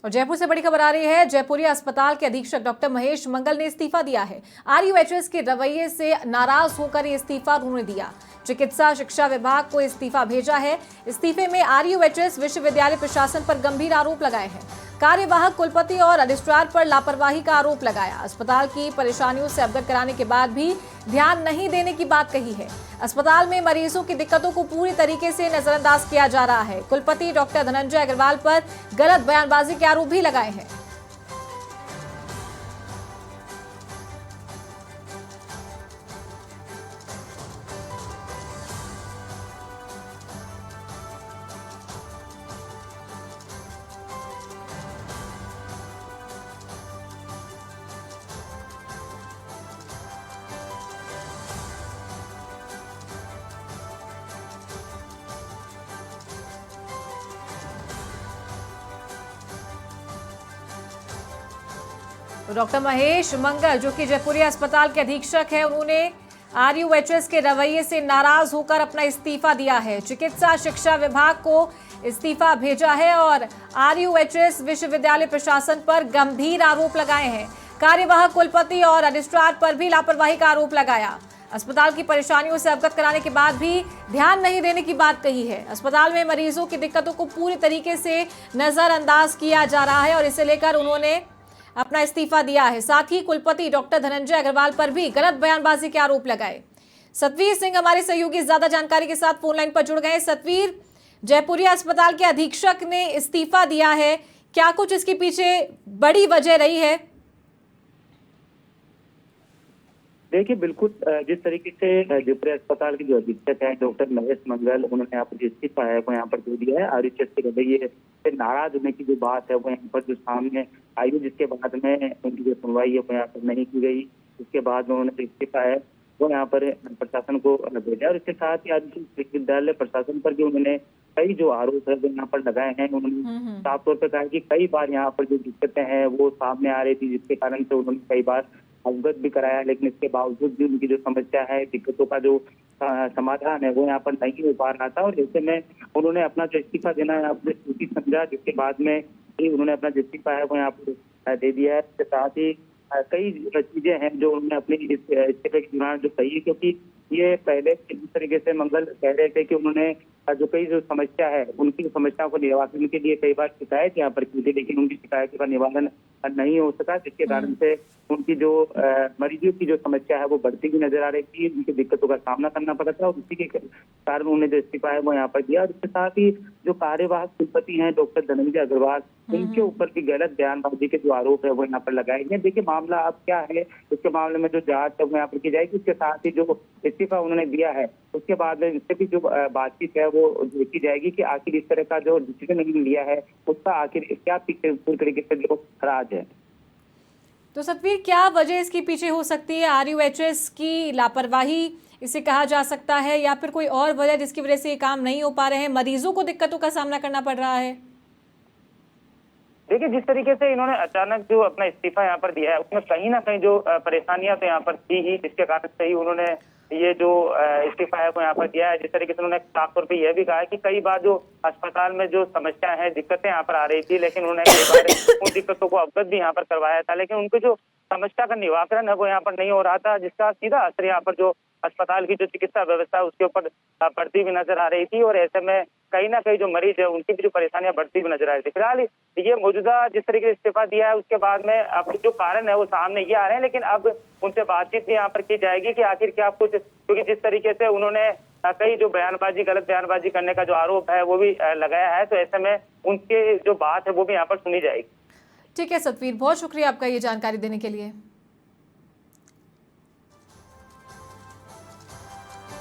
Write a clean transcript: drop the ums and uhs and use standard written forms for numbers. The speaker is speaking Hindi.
और जयपुर से बड़ी खबर आ रही है। जयपुरी अस्पताल के अधीक्षक डॉक्टर महेश मंगल ने इस्तीफा दिया है। आरयूएचएस के रवैये से नाराज होकर ये इस्तीफा उन्होंने दिया। चिकित्सा शिक्षा विभाग को इस्तीफा भेजा है। इस्तीफे में आरयूएचएस विश्वविद्यालय प्रशासन पर गंभीर आरोप लगाए हैं। कार्यवाहक कुलपति और रजिस्ट्रार पर लापरवाही का आरोप लगाया। अस्पताल की परेशानियों से अवगत कराने के बाद भी ध्यान नहीं देने की बात कही है। अस्पताल में मरीजों की दिक्कतों को पूरी तरीके से नजरअंदाज किया जा रहा है। कुलपति डॉक्टर धनंजय अग्रवाल पर गलत बयानबाजी के आरोप भी लगाए हैं। तो डॉक्टर महेश मंगल, जो कि जयपुरी अस्पताल के अधीक्षक है, उन्होंने आरयूएचएस के रवैये से नाराज होकर अपना इस्तीफा दिया है। चिकित्सा शिक्षा विभाग को इस्तीफा भेजा है और आरयूएचएस विश्वविद्यालय प्रशासन पर गंभीर आरोप लगाए हैं। कार्यवाहक कुलपति और रजिस्ट्रार पर भी लापरवाही का आरोप लगाया। अस्पताल की परेशानियों से अवगत कराने के बाद भी ध्यान नहीं देने की बात कही है। अस्पताल में मरीजों की दिक्कतों को पूरी तरीके से नजरअंदाज किया जा रहा है और इसे लेकर उन्होंने अपना इस्तीफा दिया है। साथ ही कुलपति डॉक्टर धनंजय अग्रवाल पर भी गलत बयानबाजी के आरोप लगाए। सतवीर सिंह हमारे सहयोगी ज्यादा जानकारी के साथ फोन लाइन पर जुड़ गए। सतवीर, जयपुरी अस्पताल के अधीक्षक ने इस्तीफा दिया है, क्या कुछ इसके पीछे बड़ी वजह रही है? देखिए, बिल्कुल जिस तरीके से जयपुर अस्पताल के जो अधीक्षक है डॉक्टर महेश मंगल, उन्होंने यहाँ पर जो इस्तीफा है वो यहाँ पर दे दिया है। आरयूएचएस के रवैये से नाराज होने की जो बात है वो यहाँ पर जो सामने आई, जिसके बाद में उनकी जो सुनवाई है वो यहाँ पर नहीं की गई। उसके बाद में उन्होंने इस्तीफा है वो यहाँ पर प्रशासन को भेजा और इसके साथ ही आरयूएचएस विश्वविद्यालय प्रशासन पर भी उन्होंने कई जो आरोप है वो यहाँ पर लगाए हैं। उन्होंने साफ तौर पर कहा कि कई बार यहाँ पर जो दिक्कतें हैं वो सामने आ रही थी, जिसके कारण से उन्होंने कई बार अवगत भी कराया, लेकिन इसके बावजूद भी उनकी जो समस्या है, दिक्कतों का जो समाधान है वो यहाँ पर नहीं हो पा रहा था। और ऐसे में उन्होंने अपना जो इस्तीफा देना है अपने उचित समझा, जिसके बाद में ही उन्होंने अपना जो इस्तीफा है वो यहाँ पर दे दिया है। इसके साथ ही कई चीजें हैं जो उन्होंने अपने इस्तीफे के दौरान जो कही है, क्योंकि ये पहले जिस तरीके से मंगल कह रहे थे कि उन्होंने जो कई जो समस्या है उनकी समस्याओं को निवारण के लिए कई बार शिकायत यहाँ पर की थी, लेकिन उनकी शिकायतों का निवारण नहीं हो सका, जिसके कारण से उनकी जो मरीजों की जो समस्या है वो बढ़ती हुई नजर आ रही थी। उनकी दिक्कतों का सामना करना पड़ा था और उसी के कारण उन्होंने जो इस्तीफा है वो यहाँ पर दिया। और इसके साथ ही जो कार्यवाहक कुलपति हैं डॉक्टर धनंजय अग्रवाल, उनके ऊपर भी गलत बयानबाजी के जो आरोप है वो यहाँ पर लगाए गए। देखिए, मामला अब क्या है, इसके मामले में जो जांच है वो यहाँ पर की जाएगी। इसके साथ ही जो इस्तीफा उन्होंने दिया है उसके बाद में इससे भी जो बातचीत है वो देखी जाएगी कि आखिर इस तरह का जो डिसीजन उन्होंने लिया है उसका आखिर क्या पूरी तरीके से जो राज है। तो सतवीर, क्या वजह इसके पीछे हो सकती है? आरयूएचएस की लापरवाही इसे कहा जा सकता है या फिर कोई और वजह जिसकी वजह से ये काम नहीं हो पा रहे हैं, मरीजों को दिक्कतों का सामना करना पड़ रहा है? देखिए, जिस तरीके से इन्होंने अचानक जो अपना इस्तीफा यहाँ पर दिया है उसमें कहीं ना कहीं जो परेशानियां तो यहाँ पर थी ही, जिसके कारण से ही उन्होंने ये जो इस्तीफा है वो यहाँ पर दिया है। जिस तरीके से उन्होंने साफ तौर पर यह भी कहा है कि कई बार जो अस्पताल में जो समस्या है, दिक्कतें यहाँ पर आ रही थी, लेकिन उन्होंने कई बार उन दिक्कतों को अवगत भी यहाँ पर करवाया था, लेकिन उनकी जो समस्या का निवारण है वो यहाँ पर नहीं हो रहा था, जिसका सीधा असर यहाँ पर जो अस्पताल की जो चिकित्सा व्यवस्था है उसके ऊपर पड़ती हुई नजर आ रही थी। और ऐसे में कहीं ना कहीं जो मरीज है उनकी भी जो परेशानियां बढ़ती हुई नजर आ रही थी। फिलहाल ये मौजूदा जिस तरीके से इस्तीफा दिया है उसके बाद में अब जो कारण है वो सामने ये आ रहे हैं, लेकिन अब उनसे बातचीत भी यहाँ पर की जाएगी कि आखिर क्या कुछ, क्योंकि जिस तरीके से उन्होंने कई जो बयानबाजी, गलत बयानबाजी करने का जो आरोप है वो भी लगाया है, तो ऐसे में उनके जो बात है वो भी यहाँ पर सुनी जाएगी। ठीक है सतवीर, बहुत शुक्रिया आपका ये जानकारी देने के लिए।